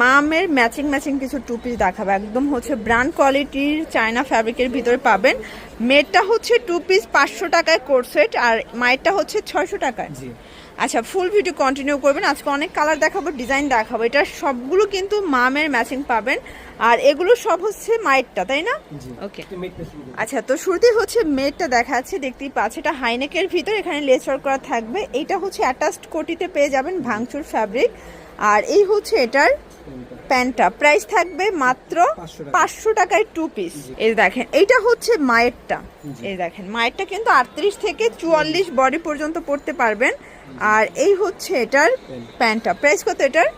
মামের ম্যাচিং কিছু two piece দেখাবো, একদম হচ্ছে ব্র্যান্ড কোয়ালিটির চায়না ফ্যাব্রিকের ভিতরে পাবেন। মেয়েরটা হচ্ছে টু পিস 500 টাকায় কোর্স সেট, আর মায়েরটা হচ্ছে 600 টাকায়। আচ্ছা, ফুল ভিডিও কন্টিনিউ করবেন। আজকে অনেক কালার দেখাবো, ডিজাইন দেখাবো। এটা সবগুলো কিন্তু মামের ম্যাচিং পাবেন, আর এগুলো সব হচ্ছে মায়েরটা, তাই না? ওকে, আচ্ছা, তো শুরুতেই হচ্ছে মেয়েরটা দেখা যাচ্ছে, দেখতেই পাচ্ছে। এটা হাইনেকের ভিতর, এখানে লেস ওয়ার্ক করা থাকবে। এটা হচ্ছে অ্যাটাচড কোটিতে পেয়ে যাবেন, ভাঙচুর ফ্যাব্রিক। আর এই হচ্ছে এটার প্যান্টটা, প্রাইস থাকবে মাত্র 500 টাকায় টু পিস। এই দেখেন, এইটা হচ্ছে মায়েরটা। এই দেখেন, মায়েরটা কিন্তু 38 থেকে 44 বডি পর্যন্ত পড়তে পারবেন। আর এই হচ্ছে এটার প্যান্টটা, প্রাইস কত এটার?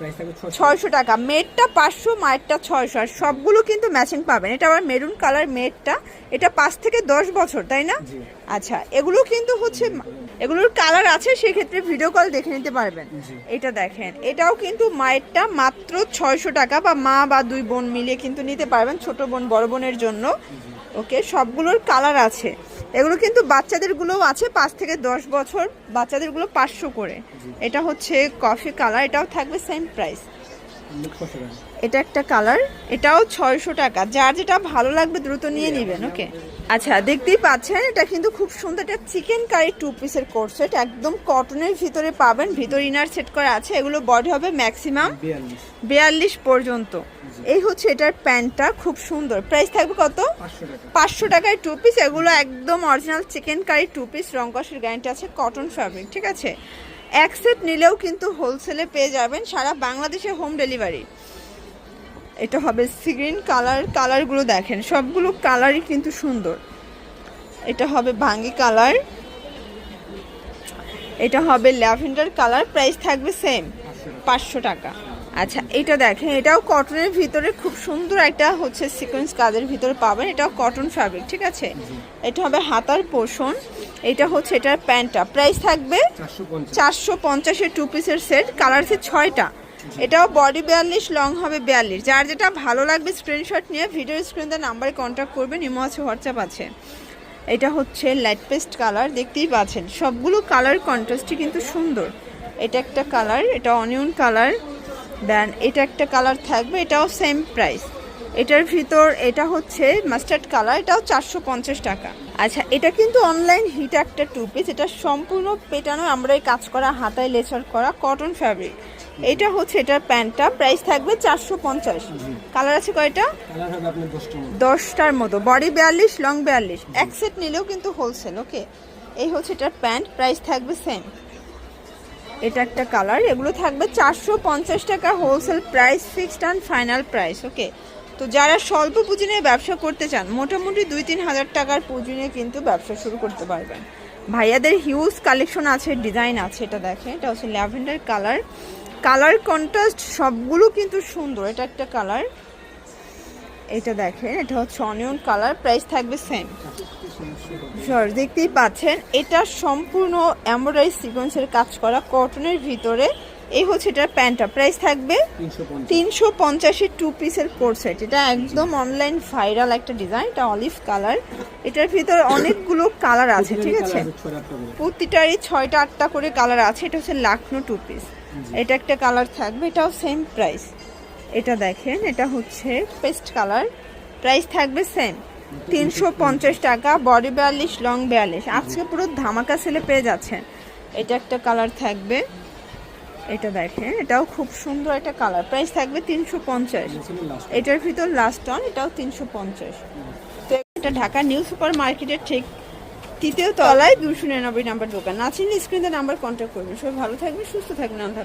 600 টাকা। মেয়েরটা 500, মায়েরটা 600। আর সবগুলো কিন্তু ম্যাচিং পাবেন। এটা আবার মেরুন কালার মেয়েরটা, এটা 5 থেকে 10 বছর, তাই না? আচ্ছা, এগুলো কিন্তু হচ্ছে এগুলোর কালার আছে, সেক্ষেত্রে ভিডিও কল দেখে নিতে পারবেন। এটা দেখেন, এটাও কিন্তু মায়েরটা মাত্র 600 টাকা, বা মা বা দুই বোন মিলিয়ে কিন্তু নিতে পারবেন, ছোট বোন বড় বোনের জন্য। ওকে, সবগুলোর কালার আছে। এগুলো কিন্তু বাচ্চাদেরগুলোও আছে, 5 থেকে 10 বছর, বাচ্চাদেরগুলো 500 করে। এটা হচ্ছে কফি কালার, এটাও থাকবে সেম প্রাইস। এটা একটা কালার, এটাও 600 টাকা। যার যেটা ভালো লাগবে দ্রুত নিয়ে নেবেন। ওকে, আচ্ছা, দেখতেই পাচ্ছেন, এটা কিন্তু খুব সুন্দর। এটা চিকেন কারি টু পিসের কোর্স সেট, একদম কটনের ভিতরে পাবেন, ভিতর ইনার সেট করা আছে। এগুলো বডি হবে ম্যাক্সিমাম 42 পর্যন্ত। এই হচ্ছে এটার প্যান্টটা, খুব সুন্দর। প্রাইস থাকবে কত? 500 টাকায় টু পিস। এগুলো একদম original chikankari two piece, রং কষের গ্যারান্টি আছে, কটন ফ্যাব্রিক, ঠিক আছে? এক সেট নিলেও কিন্তু হোলসেলে পেয়ে যাবেন, সারা বাংলাদেশে হোম ডেলিভারি। এটা হবে সি গ্রিন কালার, কালারগুলো দেখেন, সবগুলো কালারই কিন্তু সুন্দর। এটা হবে ভাঙ্গি কালার, এটা হবে ল্যাভেন্ডার কালার, প্রাইস থাকবে সেম 500 টাকা। আচ্ছা, এটা দেখেন, এটাও কটনের ভিতরে খুব সুন্দর একটা হচ্ছে সিকোয়েন্স কাজের ভিতরে পাবেন। এটাও কটন ফ্যাব্রিক, ঠিক আছে? এটা হবে হাতার পোর্শন। এটা হচ্ছে এটার প্যান্টটা, প্রাইস থাকবে 450 টু পিসের সেট, কালার আছে 6টা। এটাও বডি 42, লং হবে 42। যার যেটা ভালো লাগবে স্ক্রিনশট নিয়ে ভিডিও স্ক্রিনে নাম্বারে কন্ট্যাক্ট করবেন, ইমো আছে, হোয়াটসঅ্যাপ আছে। এটা হচ্ছে লাইট পেস্ট কালার, দেখতেই পাচ্ছেন সবগুলো কালার কন্ট্রাস্টই কিন্তু সুন্দর। এটা একটা কালার, এটা অনিয়ন কালার। দেন এটা একটা কালার থাকবে, এটাও সেম প্রাইস। এটার ভিতর এটা হচ্ছে মাস্টার্ড কালার, এটাও 450 টাকা। আচ্ছা, এটা কিন্তু অনলাইন হিট একটা টু পিস, এটা সম্পূর্ণ পেটানো আমরাই কাজ করা, হাতায় লেচার করা, কটন ফ্যাব্রিক। এটা হচ্ছে এটার প্যান্টটা, প্রাইস থাকবে 450। কালার আছে কয়টা? 10টার মতো, বডি 42, লং 42। এক সেট নিলেও কিন্তু হোলসেল। ওকে, এই হচ্ছে এটার প্যান্ট, প্রাইস থাকবে সেম। এটা একটা কালার, এগুলো থাকবে 450 টাকা wholesale price, fixed and final price. Okay, তো যারা স্বল্প পুঁজি নিয়ে ব্যবসা করতে চান, মোটামুটি 2-3 হাজার টাকার পুঁজি নিয়ে কিন্তু ব্যবসা শুরু করতে পারবেন। ভাইয়াদের হিউজ কালেকশন আছে, ডিজাইন আছে। এটা দেখেন, এটা হচ্ছে ল্যাভেন্ডার কালার, কালার কন্ট্রাস্ট সবগুলো কিন্তু সুন্দর। এটা একটা কালার, এটা দেখেন, এটা হচ্ছে অনিয়ন কালার, প্রাইস থাকবে সেম। দেখতেই পাচ্ছেন, এটা সম্পূর্ণ এমব্রয়ডারি সিকোয়েন্সের কাজ করা, কটনের ভিতরে। এই হচ্ছে এটার প্যান্টটা, প্রাইস থাকবে 350 টু পিসের কোট সেট। এটা একদম অনলাইন ভাইরাল একটা ডিজাইন, এটা অলিভ কালার। এটার ভিতরে অনেকগুলো কালার আছে, ঠিক আছে? প্রতিটারই 6টা-8টা করে কালার আছে। এটা হচ্ছে লাখনো টু পিস। এটা একটা কালার থাকবে, এটাও সেম প্রাইস। এটা দেখেন, এটা হচ্ছে পেস্ট কালার, প্রাইস থাকবে সেম 350 টাকা, বডি 42, লং 42। আজকে পুরো ধামাকা সেলে পেয়ে যাচ্ছেন। এটা একটা কালার থাকবে, এটা দেখেন, এটাও খুব সুন্দর একটা কালার, প্রাইস থাকবে 350। এটার ভিতর লাস্ট অন, এটাও 350। তো এটা ঢাকা নিউ সুপার মার্কেটের ঠিক 3য় তলায় 299 নাম্বার দোকান। না চিনলে স্ক্রিনে নাম্বার কন্ট্যাক্ট করবেন। সবাই ভালো থাকবেন, সুস্থ থাকবেন, আল্লাহ।